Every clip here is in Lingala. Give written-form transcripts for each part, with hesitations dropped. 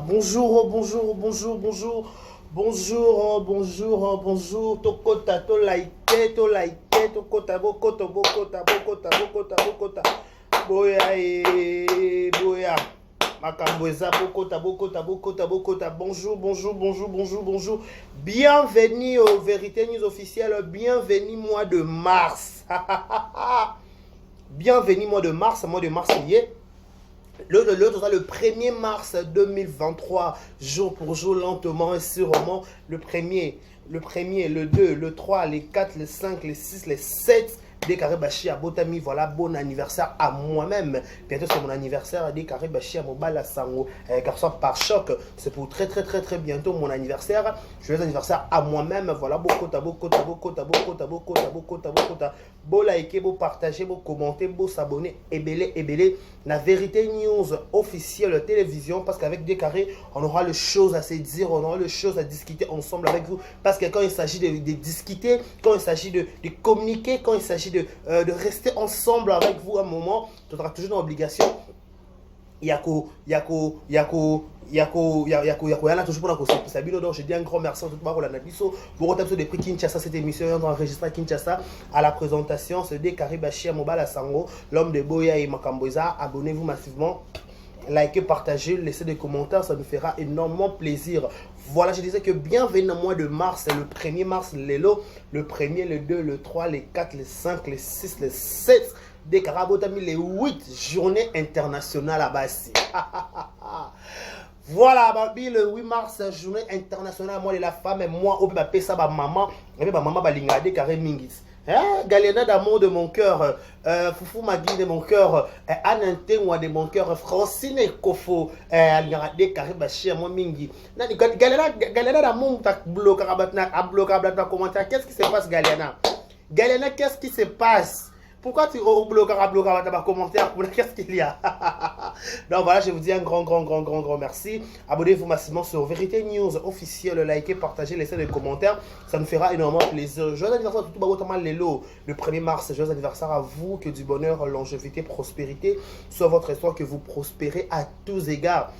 Bonjour, bonjour, bonjour, bonjour, bonjour, bonjour, bonjour. Tokota, to like, tokota, bokota, bokota, bokota, bokota, bokota. Boya, boya. Makambweza, bokota, bokota, bokota, bokota. Bonjour, bonjour, bonjour, bonjour, bonjour. Bienvenue aux Vérité News officielles. Bienvenue mois de mars. Bienvenue mois de mars hier. Le 1er mars 2023, jour pour jour, lentement et sûrement, le 1er, le 2, le 3, les 4, les 5, les 6, les 7, des Karibachi à Botami, voilà, bon anniversaire à moi-même. Bientôt c'est mon anniversaire, des Karibachi à Mobala Sango, garçon par choc, c'est pour très bientôt mon anniversaire. Joyeux anniversaire à moi-même, voilà, bokota, bokota, bokota, bokota, bokota, bokota, bokota, beau liker, beau partager, beau commenter, beau s'abonner, et la Vérité News officielle télévision, parce qu'avec des carrés, on aura les choses à se dire, on aura les choses à discuter ensemble avec vous, parce que quand il s'agit de discuter, quand il s'agit de communiquer, quand il s'agit de rester ensemble avec vous un moment, tu auras toujours une obligation. Yako, je dis un grand merci à tout le monde. Pour retrouver des prix Kinshasa, cette émission est enregistrée à Kinshasa. À la présentation, c'est des Karibachi à Mobala Sango, l'homme de Boya et Makambweza. Abonnez-vous massivement, likez, partagez, laissez des commentaires, ça nous fera énormément plaisir. Voilà, je disais que bienvenue au mois de mars, c'est le 1er mars, le 1er, le 2, le 3, les 4, les 5, les 6, les 7, des Karabotami, les 8 journées internationales à Bassi. Voilà, Babi, le 8 mars, journée internationale, moi et la femme, et moi, au bapé ça, maman, et ma maman, balingade, carré mingis. Galiana d'amour de mon cœur, Foufou Magui de mon cœur, Anante moi de mon cœur, Francine Kofo, Aliade Karibachi à moi mingi. Galiana d'amour, t'as bloqué à commentaire. Qu'est-ce qui se passe, Galiana? Galiana, qu'est-ce qui se passe? Pourquoi tu bloques à commentaire? Qu'est-ce qu'il y a? Donc voilà, je vous dis un grand merci. Abonnez-vous massivement sur Vérité News officielle, likez, partagez, laissez des commentaires. Ça nous fera énormément plaisir. Joyeux anniversaire à tout le 1er mars. Joyeux anniversaire à vous. Que du bonheur, longévité, prospérité soit votre histoire, que vous prospérez à tous égards.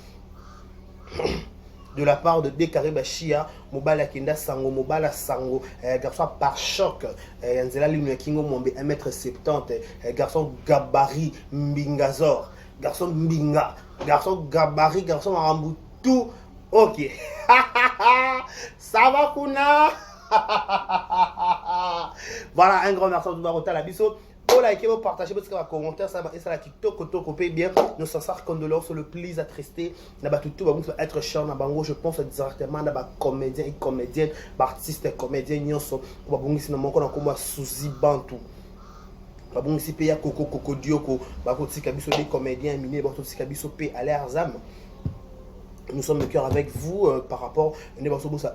De la part de Dekaribachi, Mobala Kenda Sango, Mobala Sango, garçon par choc, Nzela Limne Kingo Mombe 1m70, garçon Gabari Mbingazor, garçon Mbinga, garçon Gabari, garçon Maramboutou, ok. Ça va Kuna. Voilà, un grand merci à tout le monde. Pour liker, pour partager, parce que les commentaires, ça va être bien. Nous sommes condoléances, le plus attristé. Tout va être cher. Je pense directement à des comédiens et comédiennes, artistes et comédiens. Nous sommes sous Bantu. Bon, ici, il y a Coco Dioko, des comédiens, nous sommes de cœur avec vous par rapport à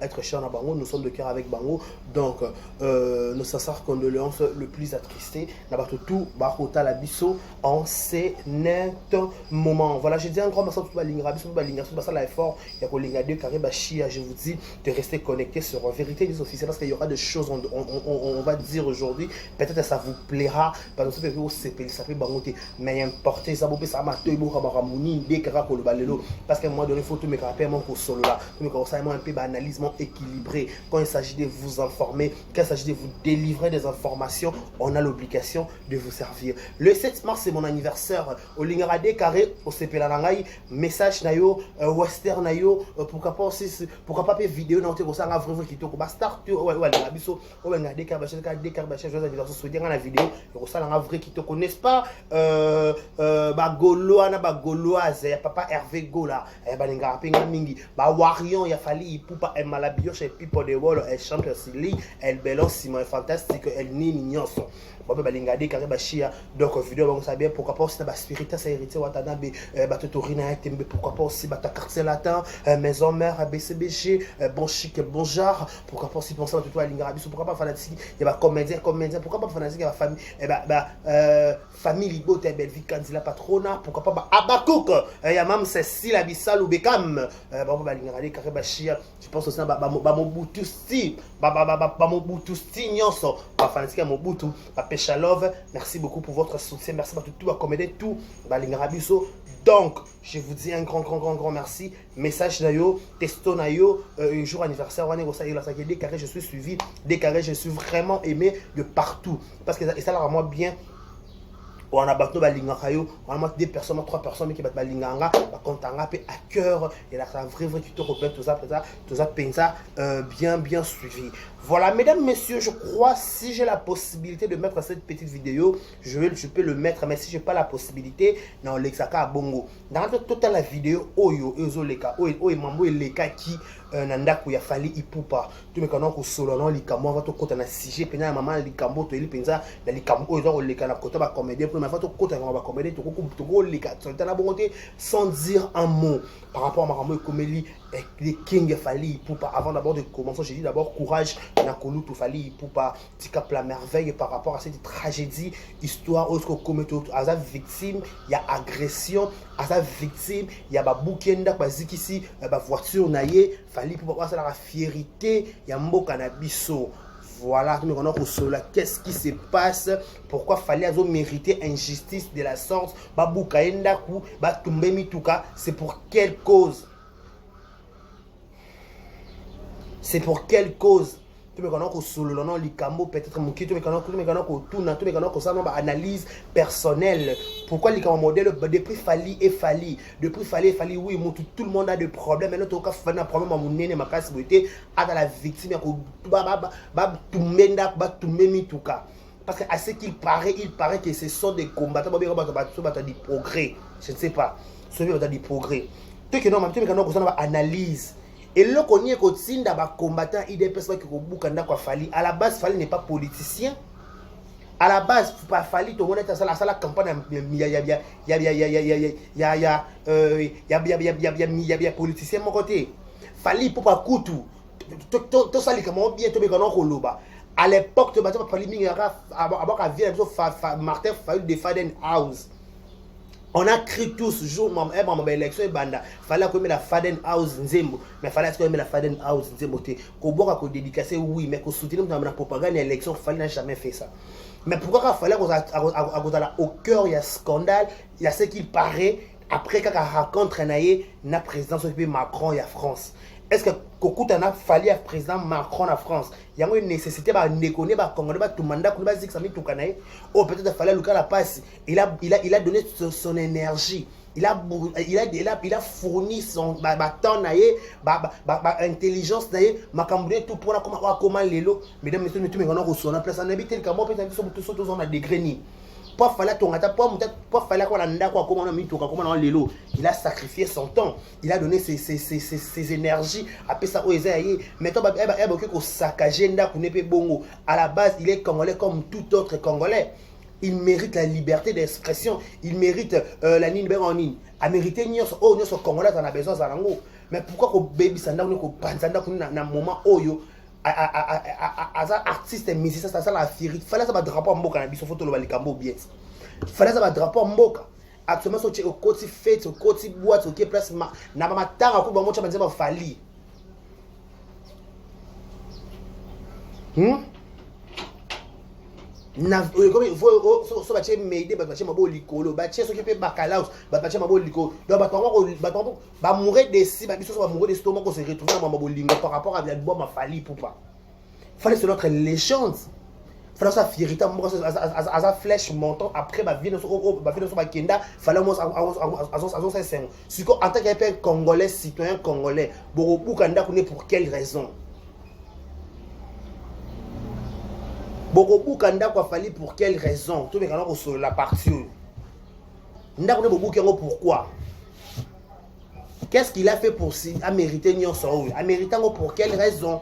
être cher à Bango. Nous sommes de cœur avec Bango. Donc, nos sincères condoléances le plus attristé. Tout Barota la bisso en ces nets moments. Voilà, j'ai dit un grand merci à tout le monde. L'effort, il y a Kolingade, Karibachi. Je vous dis de rester connecté sur Vérité des officiels parce qu'il y aura des choses on va dire aujourd'hui. Peut-être que ça vous plaira. Par exemple, ça peut Bangote. Mais importer ça, ça m'a tué, parce qu'à un moment donné, il faut tout me rappeler mon cours solo là, tout me conseiller un peu d'analyse équilibré. Quand il s'agit de vous informer, quand il s'agit de vous délivrer des informations, on a l'obligation de vous servir. Le 7 mars, c'est mon anniversaire. Au Lingarade carré, au CPLanangai, message nayo, western nayo, pourquoi pas aussi, pourquoi pas vidéo non tu ça vrai qui te ko start ouais la biso au Lingarade carbaché joyeux anniversaire souhaiter la vidéo ko ça la vrai qui te connaissent pas ba goloana ba goloise papa Hervé Gola balinga pinga mingi ba warion ya fali pupa e malabio chez people de wall e champion sili el belon Simon fantastique el nini nyonso Bobe balingade Karibachia donc vidéo bon ça bien pourquoi pas aussi ba spirita ça hérité watana be batotorina tembe pourquoi pas aussi bata quartier latin maison mère BCBG bon chic bon genre pourquoi pas aussi penser à tout à l'ingarabi pourquoi pas fanatique il y a comédien pourquoi pas fanatique la famille famille libote belle vie candila patrona pourquoi pas abakouk il y a même Cécile Abissal ou Bekam bon balingade Karibachia je pense aussi ba Mobutu si ba Mobutu si nyonso ba fanatique Mobutu Pechalov, merci beaucoup pour votre soutien. Merci pour tout à commander tout. Balingarabiso. Donc, je vous dis un grand merci. Message d'ailleurs, testo nayo, jour anniversaire, dès carré, je suis suivi, dès carré, je suis vraiment aimé de partout. Parce que ça rend moi bien. On a battu balingakayo, on a des personnes, 3 personnes qui battent balinganga, contanga à cœur, et là ça vrai tu te repères tout ça pensa bien suivi. Voilà, mesdames, messieurs, je crois si j'ai la possibilité de mettre cette petite vidéo, je peux le mettre, mais si j'ai pas la possibilité, non, l'exaka à bongo. Dans toute la vidéo, oyo, ezoleka, oyo mambo eleka qui nandaku ya fali ipupa. Tu me connais ko solo non likambo va to kota na sujet pena maman likambo to eli penza na likambo oyo zo leka na kota ba comédien pour ma va to kota ba comédien to ko leka na bongote sans dire un mot par rapport à maman comédie les King Fali Ipupa. Avant d'abord de commencer, j'ai dit d'abord courage Nakolu Fali Ipupa, Tikap la merveille par rapport à cette tragédie, histoire où à sa victime, il y a agression, à sa victime, il y a Baboukenda, Bazikisi, voiture naïe, Fali Ipupa, c'est la fierté, il y a Mboka Nabiso. Voilà, qu'est-ce qui se passe? Pourquoi fallait mériter injustice de la sorte? Baboukaenda Kou, Batumbemi Touka, c'est pour quelle cause? C'est pour quelle cause? Tu me connais que sous le nom Likambo peut-être mon qui tu me connais que ça non analyse personnelle. Pourquoi Likambo modèle depuis Fali et Fali, oui, tout le monde a des problèmes. Mais notre cas fait un problème à mon nez ma casse beauté à la victime tout menda tout memi tout cas. Parce qu'à ce qu'il paraît, que ce sont des combattants du progrès. Je ne sais pas. Celui qui a du progrès. Tu me connais que ça analyse. Et là, on est combattant IDPS qui à la base, Fali n'est pas politicien. À la base, Fali, tout le monde est à la campagne. Il y a politicien mon côté. Fali pour pas coutou. Tout ça, comment bien, tout le monde à l'époque, tu vas Fali Mingara, avant qu'à Martin Fayou de Faden House. On a crié tous jour mon élection et banda fallait qu'on mette la Faden House Nzembo mais fallait qu'on mette la Faden House Nzembo ko boka ko dédicacer oui mais ko soutenir dans la propagande élection fallait n'a jamais fait ça mais pourquoi fallait qu'on au cœur il y a scandale il y a ce qu'il paraît après quand raconte naie na président s'occuper Macron et la France. Est-ce que Kokuta n'a fallu à président Macron en France? Il y a une nécessité de négocier, de Congolais, de tout mandat, de dire que ça tout canaille. Oh, peut-être qu'il fallait Lucas la passe. Il a donné son énergie. Il a fourni son temps, intelligence, tout pour comment les lots. Mesdames, messieurs, nous sommes en place. On habite le Cameroun, peut-être on a dégrainé. Pas fallait ton pas fallait qu'on anda quoi comment on a mis tout comment on a l'élo. Il a sacrifié son temps, il a donné ses énergies après ça oezaye mais toi que saccager nda ko nepe bongo. À la base, il est congolais comme tout autre congolais. Il mérite la liberté d'expression, il mérite la ligne en ligne. A mérité nyos congolais en a besoin zarango. Mais pourquoi ko baby sanda ko panzanda ko na moment oyo artiste et musicien ça la fierté fallait ça va drapeau en mboka na biso photo le likambo bien fallait ça va drapeau en mboka actuellement so au côté fête au côté boîte au qui place na mama tanga ko ba mocha banzema fali na comme so ba che meide ba che mabo likolo ba che so qui pe bacalaos ba che mabo likolo donc ba mourir de si ba biso so ba mourir de stomac ko se retrouver dans mabo lingo par rapport à la bombe ma fali pour pas fallait c'est notre légende fallait ça fierté à sa flèche montant après ba vie so ba kenda fallait moi à si en tant que congolais citoyen congolais beaucoup kanda connaît pour quelle raison. Beaucoup Kanda quoi fallait pour quelle raison? Tout le monde sur la partie. Nda connaît beaucoup pourquoi? Qu'est-ce qu'il a fait pour mériter Nyonso? A mérité pour quelle raison?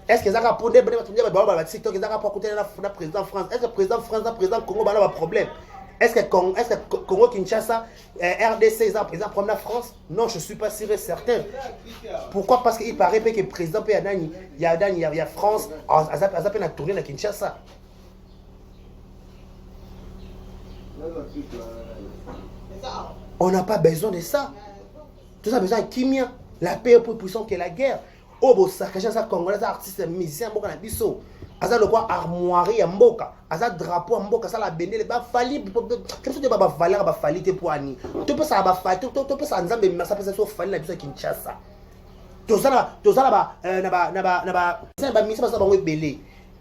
Est-ce que ça a pour des TikTok ils ont côté la président France? Est-ce que président France, président Congo ba un problème? Est-ce que Congo Kinshasa RDC ils ont président problème la France? Non, je suis pas sûr et certain. Pourquoi? Parce qu'il paraît que le président il y a France, à peine à tourner à Kinshasa. On n'a pas besoin de ça. Tout ça besoin de Kimia. La paix est plus puissante que la guerre. Oh, bon, ça, ça, Congolais, artistes, musiciens, bon, biso. aza le quoi armoirie ya mboka aza drapeau ya mboka ça la bendele ba fali quelque chose ba valeur ba fali te pour ani to pesa ba fali to pesa nzambe mais ça pesa so fali na biso Kinshasa to ça ba ça ba misa ça ba ebele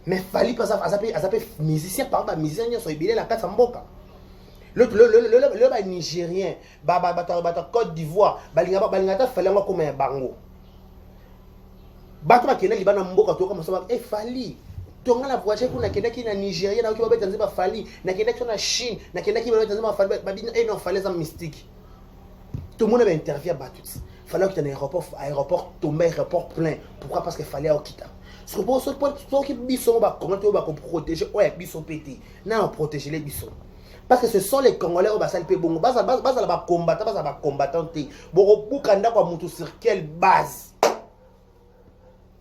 mais fali pesa azape musicien par ba musicien so ebele la kata mboka le ba nigérien ba Côte d'Ivoire balinga ta fali ngwa comme bango bato bakenda libana mboka to comme ça fali tonga la voiture kuna kenda ki na Nigeria na ukiwa beta nzima fali na kenda ki na Chine na kenda ki beta nzima fali babina non fallait ça mystique tout le monde avait interview battu fallait que un aéroport tombé aéroport plein pourquoi parce qu'il fallait au kita ce pour ce qui biso ba comment tu vas protéger ouais biso pété non protéger les biso parce que ce sont les Congolais au basal pe bongo basa ba combattant boko bukanda kwa mutu sur quelle base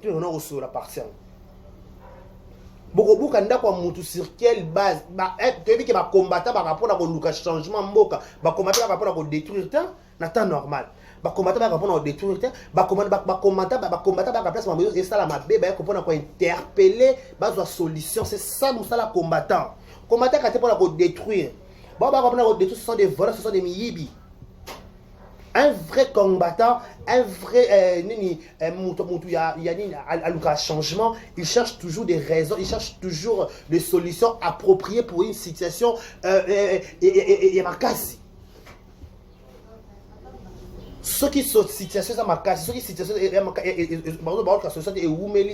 tu on a reçu la partie beaucoup kanda kwa mutu sur quelle base ba tu dis que ba combattant ba rapport na ko luka changement mboka ba combattant ba rapport na ko détruire na temps normal ba combattant ba rapport na ko détruire ba combattant ba place ma et ça la mabe ba ko pona ko interpeller ba zo solution c'est ça nous ça la combattant quand tu pona ko détruire ba rapport na ko détruire ce sont des voleurs ce sont des miyibi. Un vrai combattant, un vrai changement, il cherche toujours des raisons, il cherche toujours des solutions appropriées pour une situation et marquée. Ce qui sont situation ça marqué, ce qui situation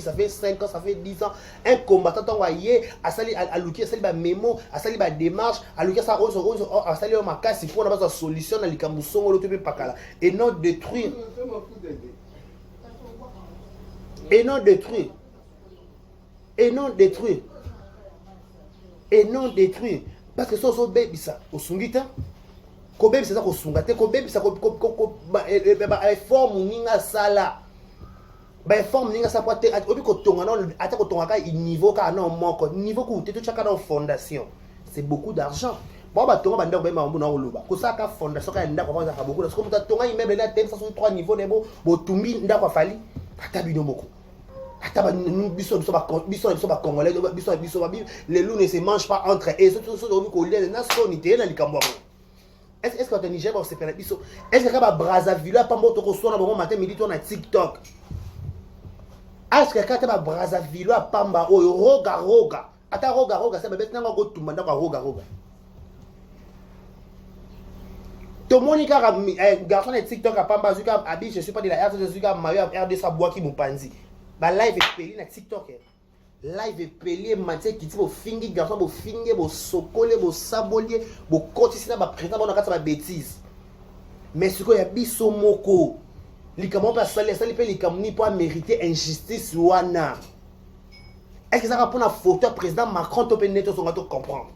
ça fait 5 ans, ça fait 10 ans, un combattant envoyé à sali à luki à sali ba mémo, à sali ba démarche, à luki ça à sali au marqué pour avoir une solution dans les camboussons le truc pakala et non détruire. Et non détruire. Et non détruire. Et non détruire parce que ça so baby ça au sungita kobebi c'est ça ko sunga te kobebi ça ko forme ninga sala ba forme ninga sa pote obi ko tonga non ata ko tonga ka niveau ka non moko niveau ko te to chaka dans fondation c'est beaucoup d'argent bon ba tonga banda ko ba mambo na oloba ko saka fondation ka ndako kwa ka beaucoup parce que muta tonga immeuble na tem 3 niveaux nebo bo tumbi ndako fali ata bino moko ata ba biso ba congolais biso ba les loups ne se mangent pas entre eux surtout obi ko lele na sonité na likambo. Est-ce que tu es Niger, est-ce que tu as Brazzaville, tu as matin, midi, tu as TikTok. Est-ce que tu as Brazzaville, tu as roga. Ata roga, c'est maintenant que tu as roga. Tout le monde qui a garçon de TikTok à Pamba, je ne suis pas de la RDC, je suis à Mario, RDC, bois qui m'opanzi. Ma live est payée sur TikTok. Live est payé matière qui dit vos fingi garçon vos fingi vos sokole vos sabolier vos cotisina ba président bon nakata ba bêtise mais ce que ya biso moko likamo pa sali pe likamni pour mériter injustice wana est-ce que ça va pour la photo président Macron to peneto so ngato comprendre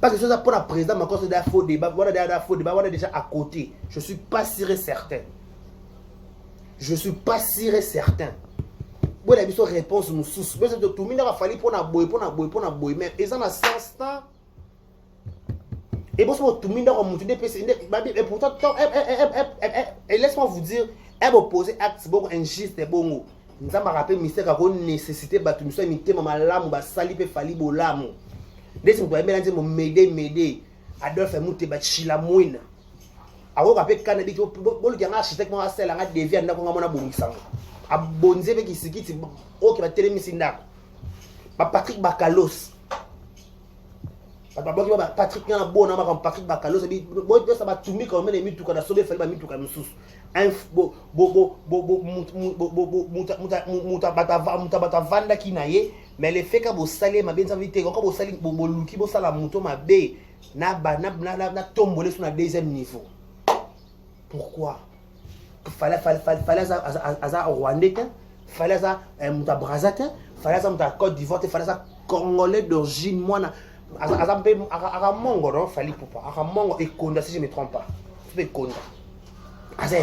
parce que ça pour la président Macron c'est des faux débats voilà déjà à côté je suis pas sûr et certain bon la biso réponse nous sous mais c'est tout mina va falloir pour na boy mais ils en a sens temps et bon c'est tout mina comme mutu et pourtant et laisse-moi vous dire elle va poser acte bon injuste bon nous avons rappelé mystère qu'on nécessité battu nous sommes mitema malamu ba sali pe fali bolamu dès que mélanger mon m'aider Adolphe muté ba chila moina awo rappelé canadi bon le gars architecte moi c'est la devient na ko ngona bongisanga abonze avec isikiti ok ba telemisi ndako ba Patrick Bakalos ba Patrick na bona ma comme Patrick Bakalos bi bo ça ba tumi quand même mi tuka na sobe fali ba mi tuka mususu un muta bata vanda ki na ye mais le fait que bo salé ma benza vite ko bo sali bo luki bo sala muto ma be na tomboler sur na deuxième niveau pourquoi fallait ça rwandais fallait ça muta brazate fallait ça muta Côte d'Ivoire fallait ça congolais d'origine moi na aka mongo non fallait pour pas aka mongo et konda si je me trompe pas c'est konda asa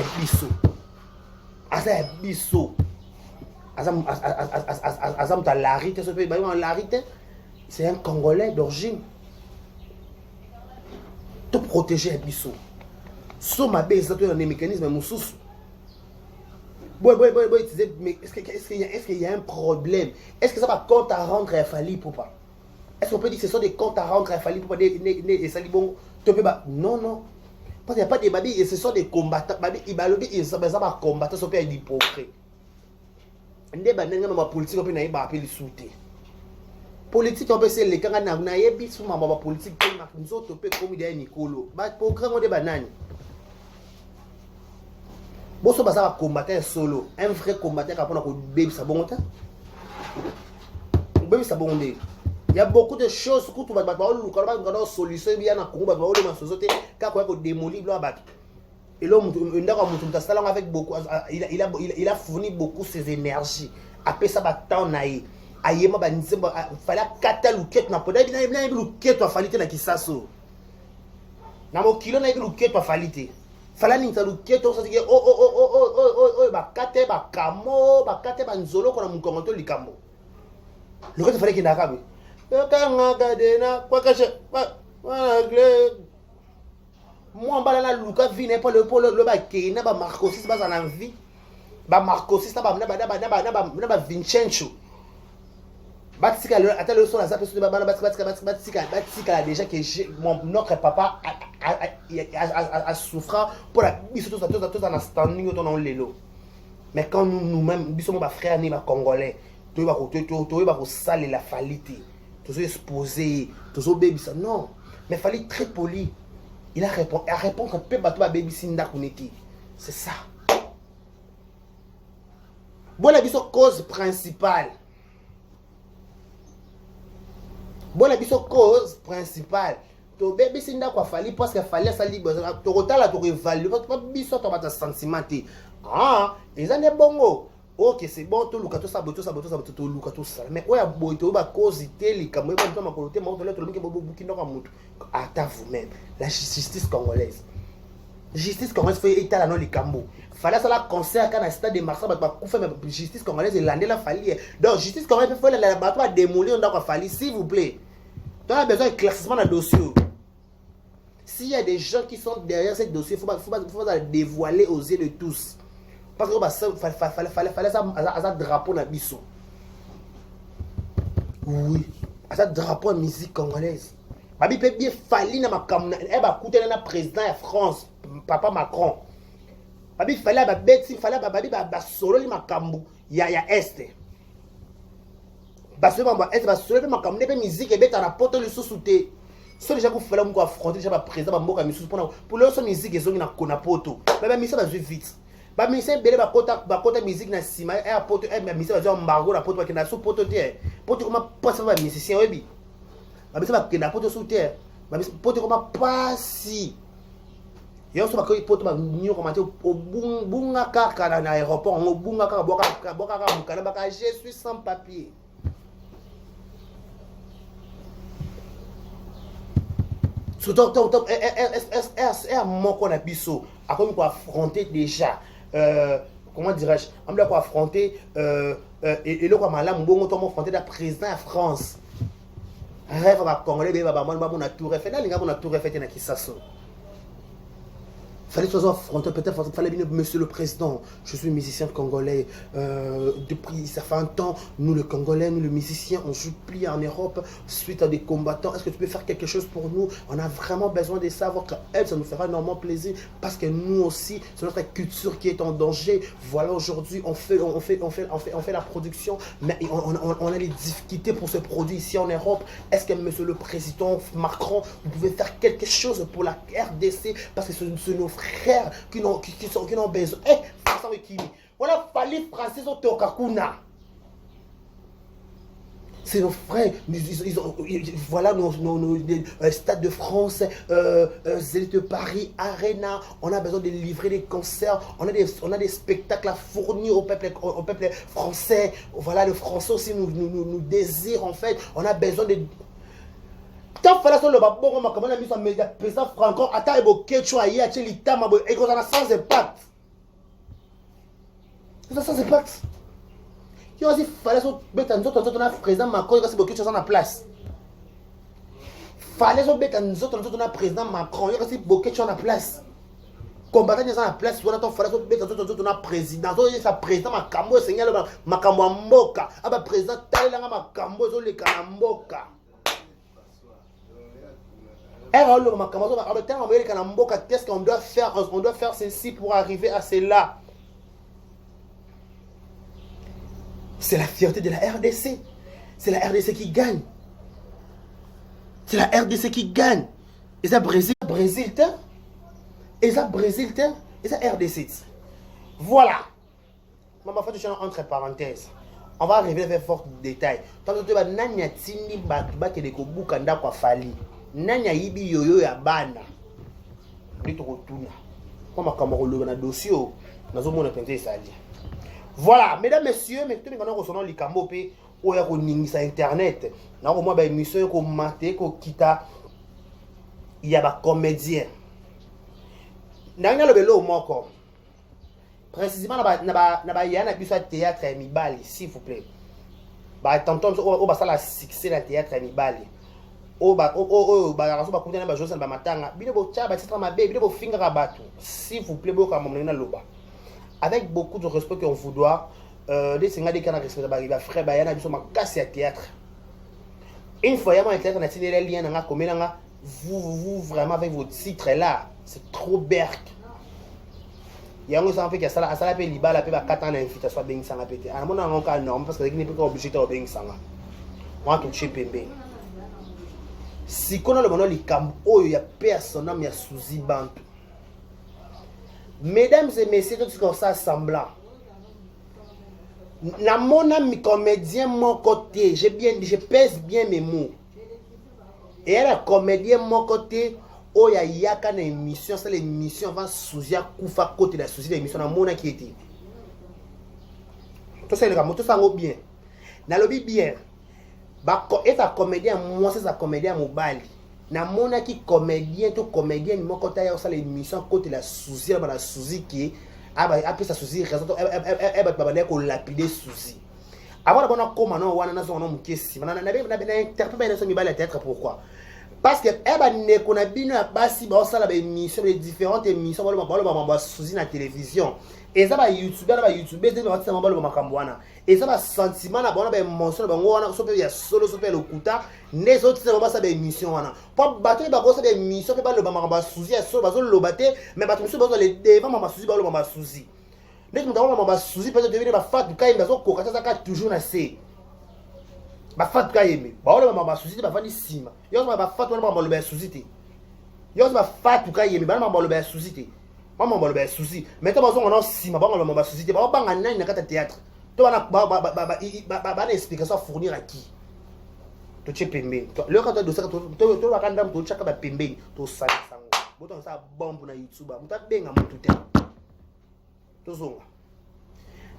biso asa muta larite ce pays ba larite c'est un congolais d'origine te protéger biso so ma base ça tout un mécanisme mususu Mais est-ce qu'il y a un problème? Est-ce que ça va compte à rendre à Fali pour pas? Est-ce qu'on peut dire que ce sont des comptes à rendre à Fali pour pas des salibons? Non, non. Parce qu'il n'y a pas de babi, et ce sont des combattants. Ils sont des combattants, sont des hypocrites. Des bananiers, ma politique, on peut y appeler les sous-té. Politique, on peut se les kangas na yebi sous ma politique, nous autres, on peut comme des Nicolo. Pour grand des bananes. Bon, ça va combattre solo. Un vrai combattant qui a pour baby ça bon temps. Baby ça bon. Il y a beaucoup de choses que tu vas avoir solution bien na Congo, va aller dans société quand quoi que démolir là bas. Et là on avec beaucoup il a fourni beaucoup ses énergies. Après ça va temps naï. Ayema ba nzemba fallait kataluket na poda bina luket wa falite na kisaso. Na mo kilo na luket wa falite. Fala ninza luketo ça dit ba kate ba kamo ba kate ba nzolo ko na mukongoto likambo. Luketo fallait qu'il n'akabe. Kanga gadena kwa kasha wa gle moi mbala na luka vine pas le ba kena ba Marcosis ba na vie. Ba Marcosis na ba Vincenzo. Batika attends le son là ça peut se Batika déjà que notre papa a souffert pour la tout en standing autour lelo. Mais quand nous-mêmes nous sommes frères ni congolais, tu vas saler la falité, tu vas exposer, tu vas baby ça non, mais fallait très poli. Il a répondre peu bateau baby sinda kuneki. C'est ça. Bon la cause principale. Bon la cause principale. To bébé sinda quoi fallait parce qu'il fallait ça libre. To rotala to évaluer pas biso to bata sentimenté. Ah, ils en est bongo. OK, c'est bon to luka to saboto to luka to ça. Mais oya boy to ba cause teli comme moi to ma côté moi to le bobo bukino ka mutu. Ata vous-même la justice congolaise. Justice congolaise fait état dans les cambo. Fallait ça la concert quand à stade de Marseille ba ku fait justice congolaise et landé la fallait. Donc justice congolaise fait la bateau à démolir on doit fallait s'il vous plaît. Tu as besoin d'éclaircissement dans le dossier. S'il y a des gens qui sont derrière ce dossier, il faut pas dévoiler aux yeux de tous. Parce que fallait ça drapeau dans biso. Oui, ça drapeau de musique congolaise. Babi peut bien fallir dans ma cam, elle va coûter dans le président de France, papa Macron. Babi fallait babi solo li makambu ya est. Parce que est solo makambu ne musique et beta na poto le sous-souté. Ceux déjà qu'on fait là on affronter déjà président mboka misus pour leur son musique et zongi na kona poto. Ba misa va vite. Ba misa belé ba kota musique na sima et poto et misa va embargo na poto na sous poto terre. Poto comment passe va musicien webi. Ba misa va kena poto sous terre. Ba misa poto comment passe. Yo so ba ko poto ba nyo commenter au bunga kaka na aéroport on bunga kaka boka mukana ba je suis sans papier. Mon qu'on a biso à comme quoi affronter déjà comment dirais-je on doit quoi affronter et le quoi malam bon on affronter la président de France rêve va congolais ba mon a tout refait là les gars on a tout refait na Kisasso. Fallait toujours affronter, peut-être fallait bien, monsieur le président, je suis musicien congolais, depuis ça fait un temps, nous le Congolais, nous le musicien, on supplie en Europe suite à des combattants, est-ce que tu peux faire quelque chose pour nous? On a vraiment besoin de savoir qu'elle, ça nous fera énormément plaisir, parce que nous aussi, c'est notre culture qui est en danger. Voilà, aujourd'hui, on fait la production, mais on a des difficultés pour ce produit ici en Europe. Est-ce que monsieur le président Macron, vous pouvez faire quelque chose pour la RDC, parce que c'est nos frères qui ont besoin. Voilà, fallait français au Tokakuna. C'est nos frères. Voilà nos Stade de France, Zénith de Paris, Arena. On a besoin de livrer des concerts. On a des spectacles à fournir au peuple français. Voilà, le français aussi nous désire en fait. On a besoin de. Tant que le babon ma comment la mise en média président Franco ata eboke choyer à l'État ma et qu'on a sans impact. Ça sans impact. Il aussi fallait so beta nzoto na président Macron il eboke chose en place. Fallait so beta nzoto na président Macron il aussi eboke chose en place. combattant dans la place on a ton frère on a président ça président makambo seigneur makambo mboka aba président talela makambo zo le kanamboka qu'est-ce qu'on doit faire? On doit faire ceci pour arriver à cela. C'est la fierté de la RDC. C'est la RDC qui gagne. C'est la RDC qui gagne. Et ça Brésil, et ça Brésil, et ça RDC. Voilà. Maman, faut que je entre parenthèses. On va arriver vers fort détail. Tant que tu vas nanya tini baki de kobukanda kwa fali. Nanya yibi yoyo ya bana. Lito kotuna. Comme Cameroun na dossier, nous avons penté ça. Voilà, mesdames, messieurs, mais tout le monde a les camopé ou ya ko ningisa internet. Na ko moi ba émission ko maté ko kita il y a ba comédien. Nanya le belo moko. Précisément na ba yana biso théâtre mibali s'il vous plaît. Ba tonton o ba sala succès la théâtre mibali. Ba raso ba kundana ba Joseph ba matanga. Bino bo tcha ba titra mabe, bino bo finga rabatu. S'il vous plaît bo ka momena loba. Avec beaucoup de respect qu'on vous doit, des singa des canards respect ba frère ba yana biso ma casse à théâtre. Une fois yama théâtre na tinela lien na komela nga vous vraiment avec votre titre là, c'est trop berk. Yango ça en fait que ça la pe libala pe ba 4 ans d'invitation ben sanga pété. À mon en cas normal parce que il n'est pas obligé de ben sanga. Moi tout chez pembe. Si qu'on a le bonheur les cam oh il y a personne mais sous bantu. Mesdames et messieurs, tout comme ça semblant. Na mon ami comédien mon côté, je pèse bien mes mots. Et elle a comédien mon côté, oh y a une émission, c'est l'émission avant Souzia Koufa côté la Souzia l'émission na mon qui était. Tout ça le gars, tout ça bien. Na lobby bien. Ba et ta comédien moi c'est sa comédien mobile. Na mona qui comédien to comédien mon côté ya ça l'émission côté la Souzi la Souzi qui après sa Souzi raison ba ko lapider Souzi avant de bona comment non wana na zo no mukesi na interpréter na so mibala théâtre pourquoi parce que ne kona bino basi ba ça la émission les différentes émissions ba Souzi na télévision et ça ba youtubeur de ba ça ba makambo wana et ça va sentiment na bona ba émotion ba ngona so pe ya solo so pe le kuta les autres c'est ba ça ba émission wana pas battre ba ko ça ba émission pe ba le ba Souzi so ba zo lo bater mais ba tout ba les devant mama Souzi ba lo mama Souzi les mutawa mama Souzi peut devenir ba fat du kai ba zo ko ça ka toujours na c'est ba fat kai aimé ba lo mama Souzi ba vani sima yo ba fat wana mama lo ba Souzi te yo ba fat du kai aimé ba mama lo ba Souzi te mama lo ba Souzi mais toi ba zo on sima ba lo mama Souzi te ba banga nani na kata théâtre. Tu vas explication fournir à qui? Tu es pembe. Le quand tu dois tu vas quand tu chaka ba pembe, tu sali sango. Boton ça bombe na YouTube, tu as benga mon tout temps. Tu zonga.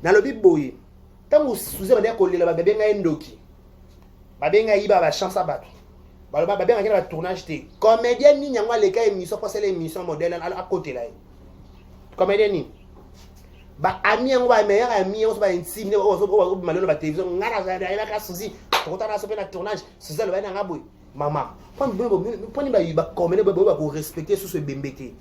Na lobi boy. Tant vous sous ba ko lela ba benga endoki. Ba benga iba ba chance abatu. Ba benga na tournage té. Comédien ni nyangwa le ka émission parce que l'émission modèle à côté là. Comédien ni ba ami ngo ba meilleur ami on ba intime on ba malolo ba télévision ngara za ila ka Souzi to ta na so pe na tournage Souzi le ba na ngaboy mama poni ba comédien ba ko respecter sur ce bembete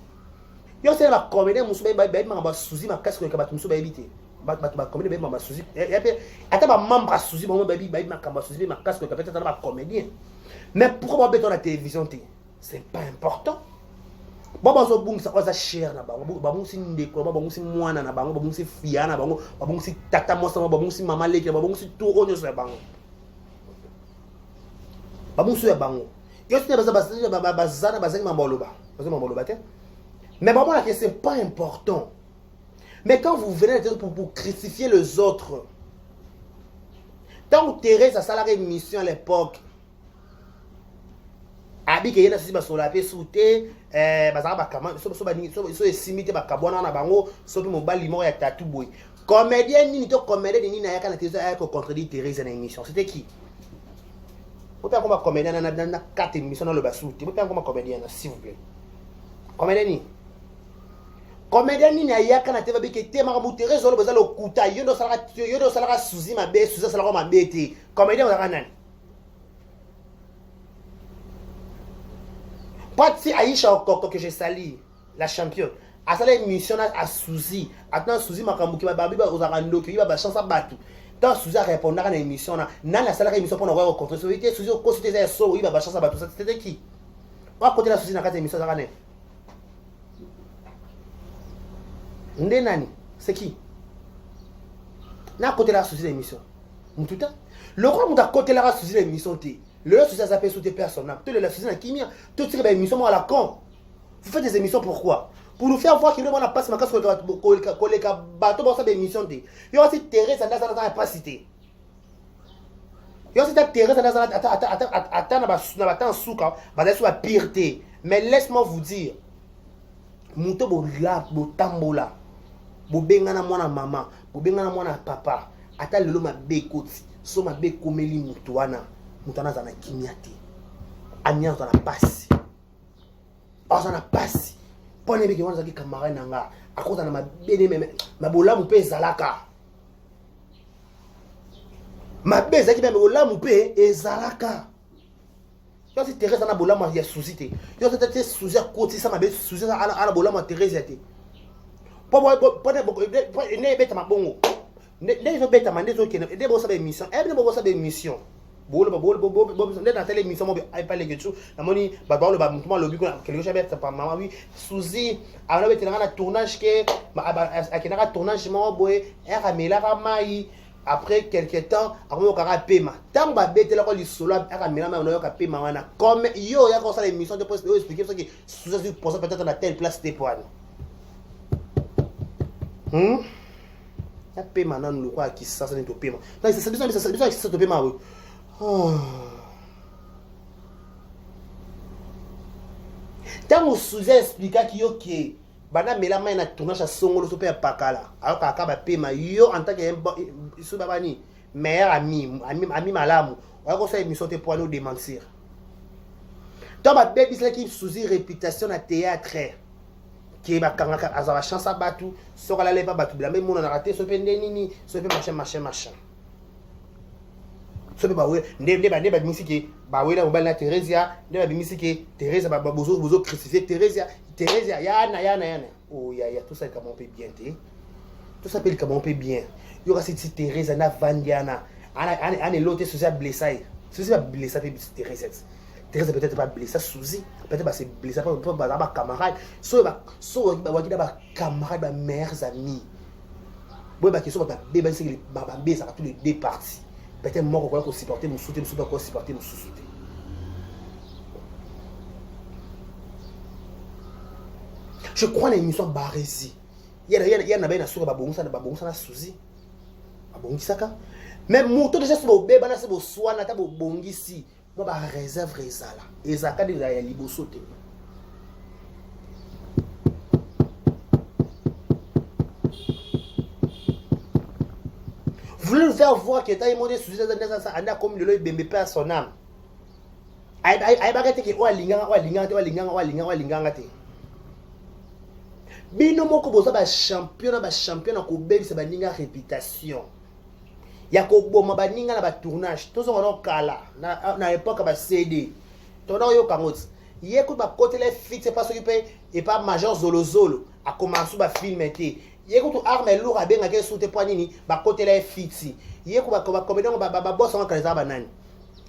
yo c'est ba comédien musu ba ma Souzi ma casque ka ba musu ba éviter ba comédien ba ma Souzi et puis ata ba membre Souzi ba ma kamba Souzi ma casque ka peut-être ba comédien mais pourquoi ba beton la télévision c'est pas important. Baba zo bung sa oza share na bango ba bung si ndeko ba bung si mwana na bango ba bung si fia na bango ba bung si tata mosa ba bung si mama leke ba bung si tout onyo sa bango ba bung so ya bango yo tine ba zana ba zaki mamboloba te mais ba bona que c'est pas important mais quand vous venez pour crucifier les autres tant que Thérèse a salarié une mission à l'époque abi ke yena sisi ba sola pe souté bazaka ba kama so esimite ba kabwana na bango so pe mobali moko ya tatou boy comédien nini to comédien nini na yaka na télévision ya ko contredire Thérèse na émission c'était qui autant comme comédien na 4 émissions dans le basouté autant comme comédien s'il vous plaît comédien nini na yaka na télévision ke te maka mu Thérèse lo bazalo kuta yo do sala Souzi mabe Souzi sala ma bete comédien bazaka nani pas si Aïcha encore que je salue la championne à ça l'émission à souci attends souci makambu qui va babi ba ozarando qui va chance à battu tant souci à répondre à l'émission na la salle émission pour nous rencontrer souci souci au côté des so il va chance à battu c'était qui on côté la souci na quatre émission ça gagne ndé nani c'est qui na côté la souci l'émission mututa le roi muta côté la souci l'émission té le souci ça s'appelle souci personnel tout le souci na kimia tout ce émission à la con vous faites des émissions pourquoi pour nous faire voir qu'il y a pas ma casse collègue bateau pour ça émission il y a aussi Thérèse ça n'a pas cité il y a aussi Thérèse ça n'a attends souka basé sur la pireté mais laisse-moi vous dire muto bo la bo tambola bo bengana mwana maman bo bengana mwana papa ata lelo mabe koti so mabe komeli mutu wana za na kimiate anya za na pasi za na pasi pone beke wana za ki camarade nanga akoza na mabene mabola mu pe zalaka mabe za ki be bola mu pe ezalaka yo si Thérèse na bola ma ya susite yo si tete suza koti sa mabe suza ala bola ma Thérèse yate ne beta mabongo ne zo beta mande zo kene de bo sa be mission e bo sa be mission bolo ne na tele mission mo ay pas les getchu na moni ba ba le ba mutuma lobi ko quelque chose beta pa mama oui suzi ana beta na tournage ke akina ka tournage mo boy e ramela ka mai après quelque temps ako ka pema tant ba beta la ko li solo e ramela mai on ka pema wana comme yo ya ko sa l'émission de poste expliquer ça que suzi pour peut-être na telle place de poids ya pema nanu lo kwa ki ça ne to pema non c'est ça to pema oui. Tant on sous-explique qu'il y a que bana mela mai na tournage à songolo so pe pakala alors ka ba pema yo en tant que so babani meilleur ami malamu on va ça émission te pour nous démentir tant ba baby c'est qui sous réputation na théâtre qui ba kanga azaba chance à batu so kala le pas batu la même mon na raté so pe nini so pe machin so ba we ndé ba misiki ba we la mobile na Thérèse ndé ba misiki Thérèse ba bozo crucifier Thérèse yana oh ya tout ça comment on peut bien tout ça peut comment on peut bien il y aura cette Thérèse na vandiana ana l'autre social blessé ceci va blesser Thérèse peut-être pas blessé Suzy peut-être pas c'est blessé pas camarade so ba wakida ba camarade ba meilleurs amis boy ba question ba bébé c'est ba ça tous les deux parties peut-être moi qu'on supporter mon soutien nous pas supporter mon sous-soutien je crois l'émission Barési il y a na bena sur ba bongosa na Suzy ba bongisaka même moto déjà c'est bo beba na c'est bo swana ta bo bongisi moi ba réserve ezala ezaka de ya liboso te voulez nous faire voir que t'as demandé sous ça anda comme le bembe pas son âme ay bagate ke o linganga te bino moko boza ba champion ko belisa ba ninga réputation ya ko boma ba ninga na ba tournage to zo no kala na époque ba CD to na yo kangot ye ko ba côté les fixe pas s'occuper et pas major zolo a commencé ba film été ye ko to arme lourd a benga ke soute po nini ba côté les fixe ye ko ba comédien ba boss on ka ba nani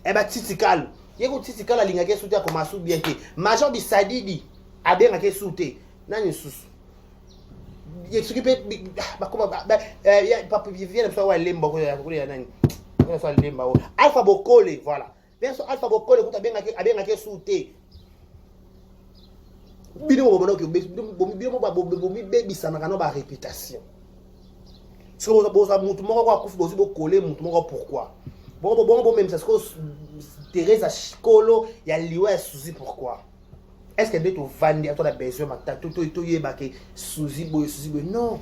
e ba titikal ye ko titikal linga ke soute a commencé bien que major bi sadidi a benga ke soute nani susu il s'occupe bah comment il y a pas vient ça ouais lemba ko ya nani ça lemba alpha bokole voilà bien sûr alpha bokole ko tabenga ke soute bino mo bono ke bino mo baby sana kana ba réputation so bo ça mutu moko kwa kufu bozi bokole mutu moko pourquoi bon même ça ce que Thérèse a chikolo ya liwa ya Suzy pourquoi est-ce que tu vendre toi la besoin ma tout yeba ke Suzy boy non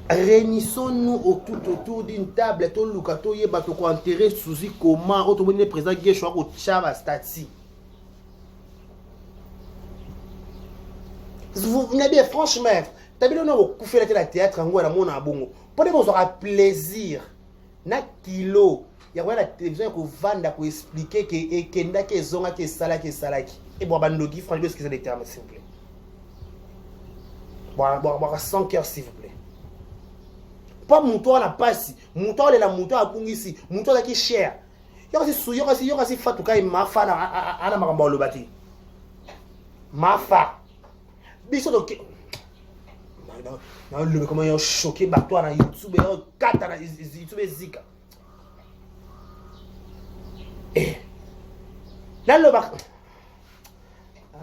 réunissons-nous autour d'une table to luka to yeba to ko enterrer Suzy comment auto moni président Geshwa ko chava stati vous n'avez bien franchement t'as bien non ko faire la théâtre ngwa na mona bongo pour vous aura plaisir na kilo ya kwa la télévision ko vanda ko expliquer que ekenda ke zonga ke salaki et bon bandogi franchement ce que c'est des termes s'il vous plaît Voilà, 100 cœurs, s'il vous plaît. Pas mouton à la passe. Mouton, il est la mouton à Pungisi. Mouton qui est cher. Il y a aussi Fatouka et Mafa à la Maramba le bâti. Mafa. Biso de. Comment ils ont choqué Batois dans YouTube. Ils ont 4 dans YouTube Zika. Et. Là, le bac. Ah,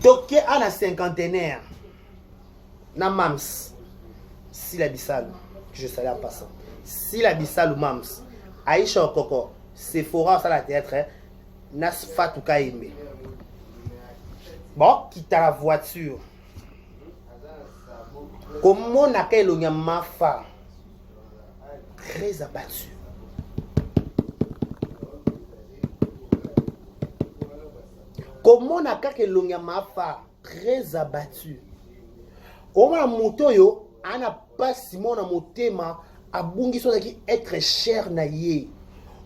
Toké à la cinquantenaire, na Mams, si la Bissal, je salue en passant, si la Bissal ou Mams, Aïcha Okoko, Sephora, ça la théâtre, Nas Fatou Kaime. Bon, quitte la voiture. Comment on a qu'à Mafa, très abattu. Comment on a qu'à Mafa, très abattu. Au moins, moto yo, on a pas Simon na motema, a bungi so qui être cher na ye.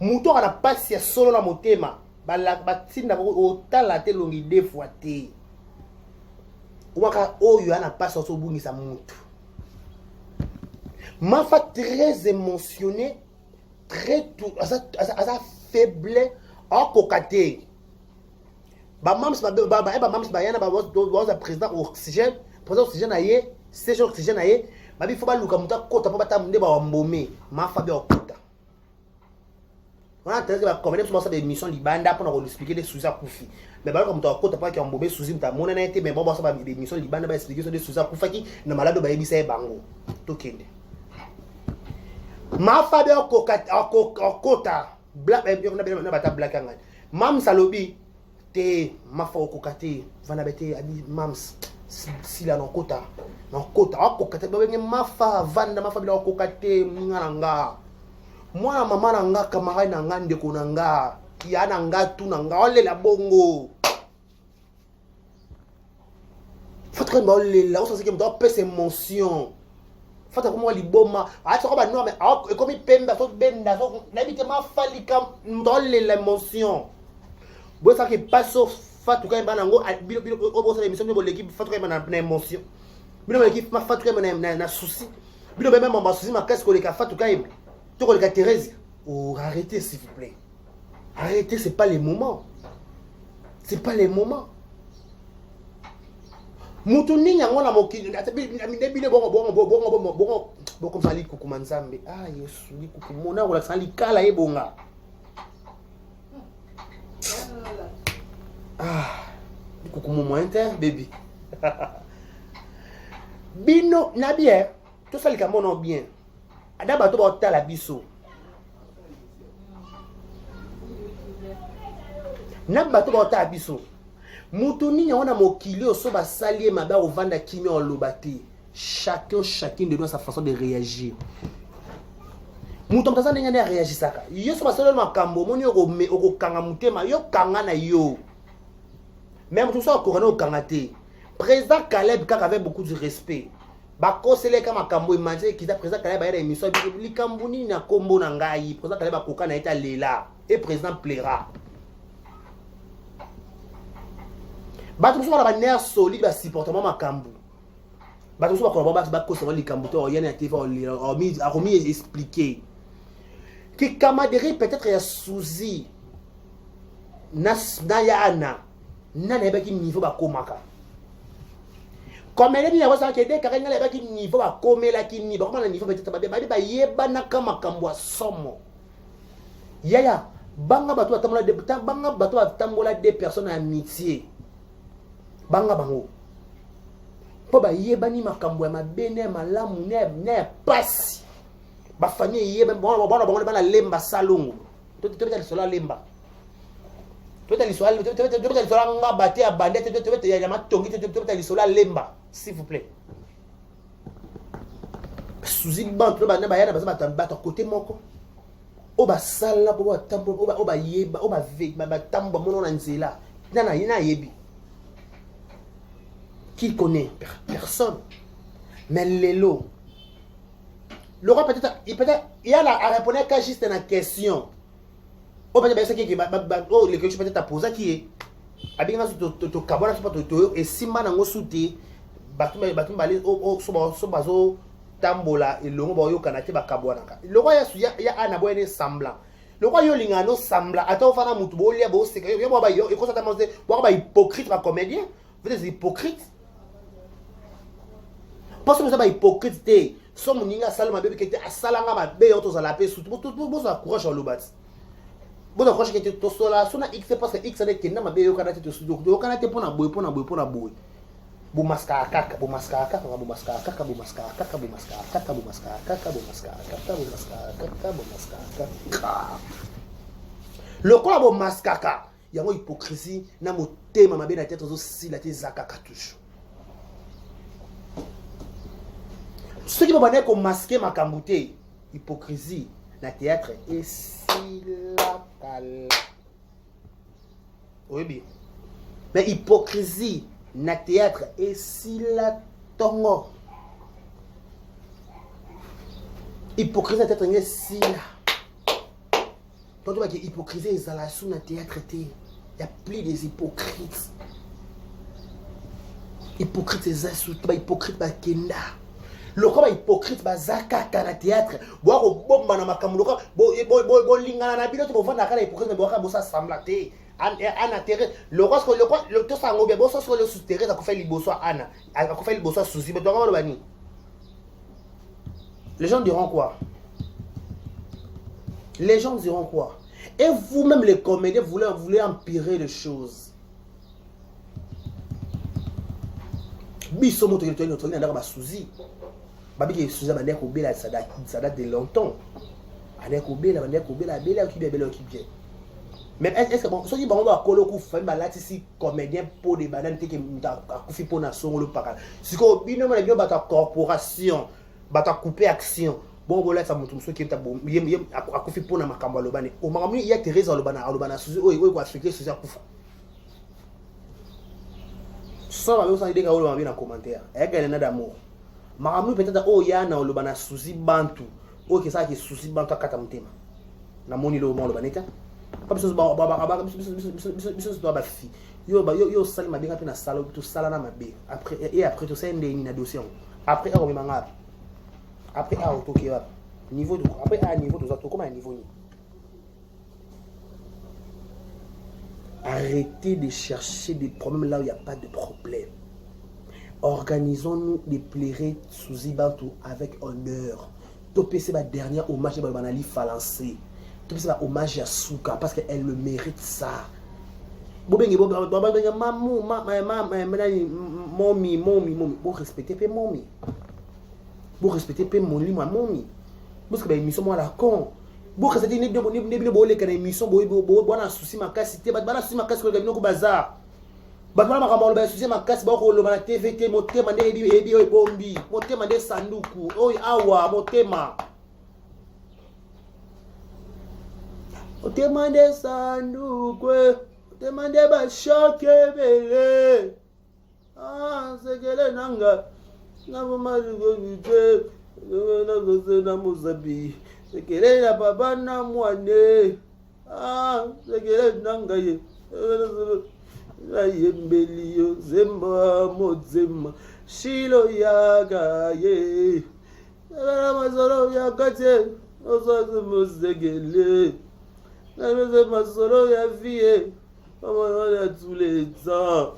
Moto on a pas si solo na motema, ba la batinda o tala te longi deux fois te. Waka oyo ana pas so bungi sa moto. Mafa très émotionné, très tout, asa faible, en cocaté. Mams yana ba président oxygène aye séjour oxygène aye ba bi faut ba luka muta kota pa bata munde ba wambome ma fabe okota on a entendu ba commander sur ça émission libanda pour nous expliquer des sous akufi mais ba luka muta kota pa ki wambome sous muta mona na été mais bon ça ba émission libanda ba expliquer sur des sous akufa ki na malado ba yebisa bango to kende ma fabe okota black na bata black ngani mam salobi te mafa okokate vana bete abi Mams si la non kota okokate ba benye mafa vanda mafa bila okokate ngana nga mwana mama na nga kamara na nga ndeko na nga ya na nga tu na nga ole la bongo fatra ba ole la osa sike mto pese émotion fatra ko mo liboma ata ko ba no mais e komi pemba so benda so na bite mafa lika ndole l'émotion. Bon, ça qui passe au Fatou Kaye Banango, au l'émission de l'équipe Fatou Kaye Banango, émotion. Bilo l'équipe Fatou Kaye Banango, na souci. Bilo même mon souci, ma casse collègue Fatou Kaye. Tu collègue Thérèse. Oh, arrêtez s'il vous plaît. Arrêtez, c'est pas les moments. C'est pas les moments. Moutouni yango na mokili, bile bon comme ça li kukumanzambe. Ah Yesu, li kukumona wala sali kala ebonga. Ah, coucou mon inter, baby. Bino, na bien, tout ça, les camonos bien. Adaba, tu vas la biso. Naba, tu vas la biso. Moutoni, on a mokili, so ba salier, ma ba, au vanda kimi, en lobate. Chacun de nous a sa façon de réagir. Mouton, t'as ça, n'a réagi ça. Yo, so ba salier, ma kambo, mon yo, oko kanga mutema, yo kanga na yo. Même tout ça, au Kangaté. Président Caleb, quand avait beaucoup de respect. Bako sele kama kambo imagine qui président Caleb a une émission li kambuni na kombo na ngai président Caleb akoka na eta lela et président plaira. Ba tout ça ba nerf solide ba supportement makambu. Ba tout ça ba ko se li kambu to yana TV a remis expliquer. Qui camaraderie peut-être ya souzi. Nas na yana na na baki niveau ba komaka. Comme elle est là, vous avez dit que elle est niveau ba komela ki ni ba comment le niveau peut-être ba yeba na kama kambwa somo. Yaya banga bato atambola de banga bato atambola des personnes amitié. Banga bango. Po ba yeba ni makambo ya mabene malamu ne pasi. Ba famille yeba bon ba lemba salongo. To te sola lemba. Tu vas lemba, s'il vous plaît. Sous ban, tu vas battre côté moko. Oba sala, oba tambo, oba yeba, oba vek, oba tambo, mon anzela. Nana, yena yebi. Qui connaît? Personne. Mais Le roi peut-être, il y a la répondre qu'à juste une question. Oh, peut-être que les questions peut-être à poser qui est. Avec un to kabona pas to et si man ngo souté batum balé au so bazo tambola et longo boyo kanate ba kabona ka. Le roi ya ana boyene semblant. Le roi yo lingano semblant. Ata ofana mutu bo lia bo se yo ba yo e ko ça t'a mangé ba hypocrite ba comédien. Vous êtes hypocrite. Parce que vous êtes hypocrite té. Somme ninga salama bébé qui était à salanga ma bé auto za la paix surtout tout ça courage au lobat. Bon accroche que tu sola sona x parce que x avec na mabe yo kana te studio yo kana te pona boy bu maska kaka bu maska kaka bu maska kaka bu maska kaka bu maska kaka bu maska kaka bu maska kaka bu maska kaka bu maska kaka le quoi bu maska kaka yango hypocrisie na motema mabe na tête aussi la te zakaka toujours ceux qui vont venir comme masquer ma camboute hypocrisie na théâtre et oui, bien. Mais hypocrisie, na théâtre et si la tongo. Hypocrisie, na théâtre et si la. Quand tu vois que hypocrisie, ils ont la sous na théâtre, il y a plus des hypocrites. Hypocrite, ils ont hypocrite, bah kenda. Le corps hypocrite bazaka na théâtre boa ko bomba na makambo bo lingana na bilo to vanda kana hypocrite boa ka bosa semblaté ana terre le corps le to sango be bosa sur le souterrain ça ko fait liboso ana ko fait liboso souci mais donc bani les gens diront quoi les gens diront quoi et vous-même les comédiens vous voulez empirer les choses biso moto to ni ndaka ba souci Babi qui est sous la bandère Koubela, ça date de longtemps. Bandère Koubela, Bela qui bien, qui bien. Mais est-ce que bon, ceux qui vont avoir coloco, fait malade ici, comédien pour des bananes qui a coupé pour nation le parc. Si qu'on binôme les bien bata corporation, bata couper action. Bon voilà ça montre ceux qui est bon, a coupé pour na makambo le bané. Au moment il y a Thérèse le bana sous oui quoi expliquer sous ça kufa. Ça va vous en dire quand on va en commentaire. Et gagner nada d'amour. Maramu peut-être oh yana le bana souci bantu oh que ça qui souci bantu akata mutema na moni le moment le baneta pas besoin ba fi yo sali mabenga pe na sala tout sala na mabe après tout ça ndeni na dossier après on manga après à auto qui va niveau de après à niveau de auto comment niveau ni arrêtez de chercher des problèmes là où il y a pas de problème. Organisons-nous des plairies sous Ibantou avec honneur. Topé c'est ma dernière hommage à Banali Falancé. Topé c'est ma hommage à Souka parce qu'elle me mérite ça. Bobengé mamou momi. Bon respecter pe momi. Bon respecter pe moli moi momi. Parce que ben émission moi la con. Bon que c'était ne bolé kana émission bo na souci ma casse bana souci ma casse ko no bazar. Batman makambo ba sujet makasi ba ko lo na TVT motema nde ebi bombi motema nde sanduku oy awa motema nde sanduku motema nde ba shoke bele segele nanga na mama ngite na zose na muzabi segele na baba na mwane segele nanga ye Ayembelio zemba mozema shilo yaga ye la mazoro yakate osaze mozegele na mazoro ya vie on ya tous les temps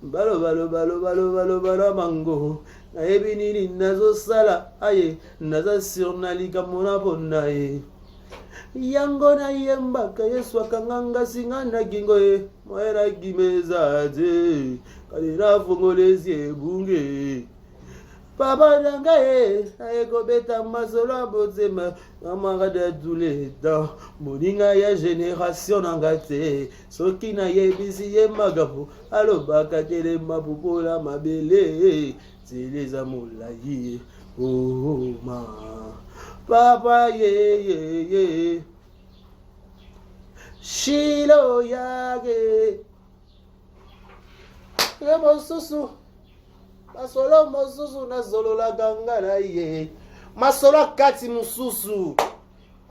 balo mango na yebi nini nazo sala aye naza surnalika mona bonaye yango na yembaka Yesu akanganga singana gingo e moera gimeza je kalira fongolezi ebunge papa nanga e aeko beta masolo bozema mama de tous les temps moninga ya génération nanga te soki na yebisi yembaka alobaka tele mapupola mabele zeleza molayi oh ma Papa ye Shilo yage Remo susu masolo mosusu nazololaka nga na ye masolo kati mosusu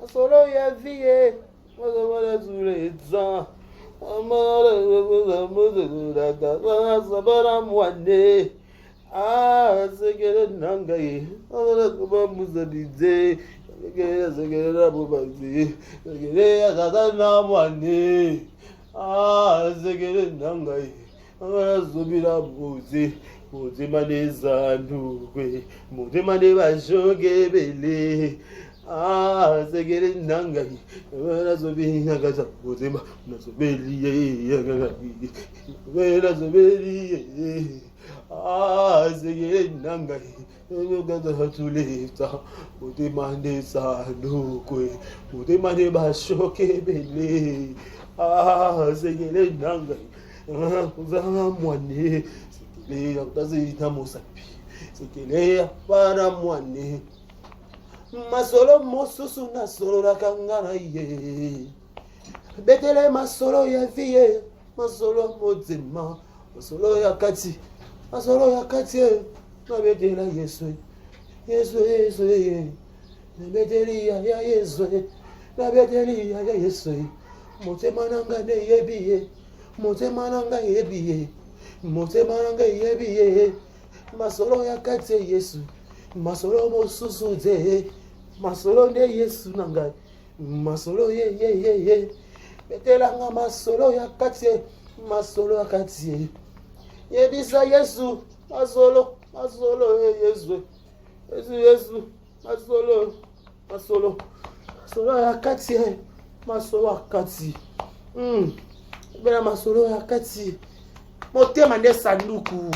masolo ya vie mazomona tuleza sabana mwane segele nangaye muzadize segele rabubazi segele zadana mwane segele nangaye zobira buzi mutima nezandukwe mutima nebashogebele segele nangayi nazobinagaza mutima nazobeliye nazobeliye segele nangayi gaza hatuleta mutima nezandukwe mutima nebashokebele segele nangayi kuzama mwane sekele yakutazita musapi sekele para mwane masolo mosusu nasolola kangana ye betele masolo ya vie masolo modzema masolo ya kati na betela yesu beteli ya yesu na beteli ya yesu motema nanga ne yebiye motema nanga yebiye masolo ya kati yesu masolo mosusu ze masolo nde yesu nanga masolo ye betelanga masolo ya kati yebisa yesu masolo yesu masolo ya kati masolo ya kati bela masolo ya kati motema nde sanduku